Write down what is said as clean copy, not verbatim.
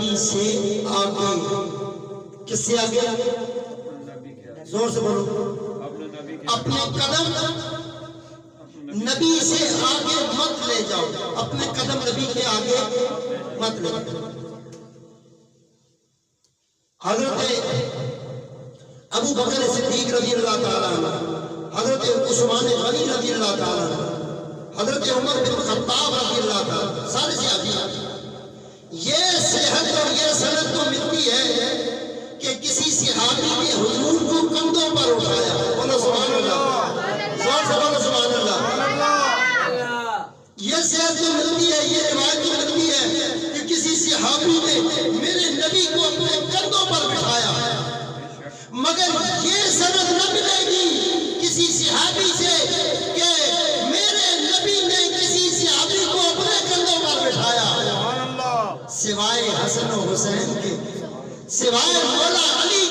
نبی سے آگے. کس سے آگے؟ زور سے بولو. اپنے قدم نبی سے آگے مت لے جاؤ. اپنے قدم نبی کے آگے مت لے جاؤ. حضرت ابو بکر صدیق رضی اللہ تعالیٰ عنہ، حضرت عثمان غنی رضی اللہ تعالیٰ عنہ، حضرت عمر بن خطاب رضی اللہ تعالیٰ، سارے صحابی. یہ صحت اور یہ سند تو ملتی ہے کہ کسی صحابی نے حضور کو کندھوں پر اٹھایا. بولو سبحان اللہ. زور سے بولو سبحان اللہ. یہ صحت تو ملتی ہے، یہ روایت تو ملتی ہے کہ کسی صحابی نے میرے نبی کو اپنے کندھوں پر بٹھایا. مگر یہ سند نہ ملے گی کسی صحابی سے کہ میرے نبی نے کسی صحابی کو اپنے کندھوں پر بٹھایا سوائے حسن و حسین کے، سوائے مولا علی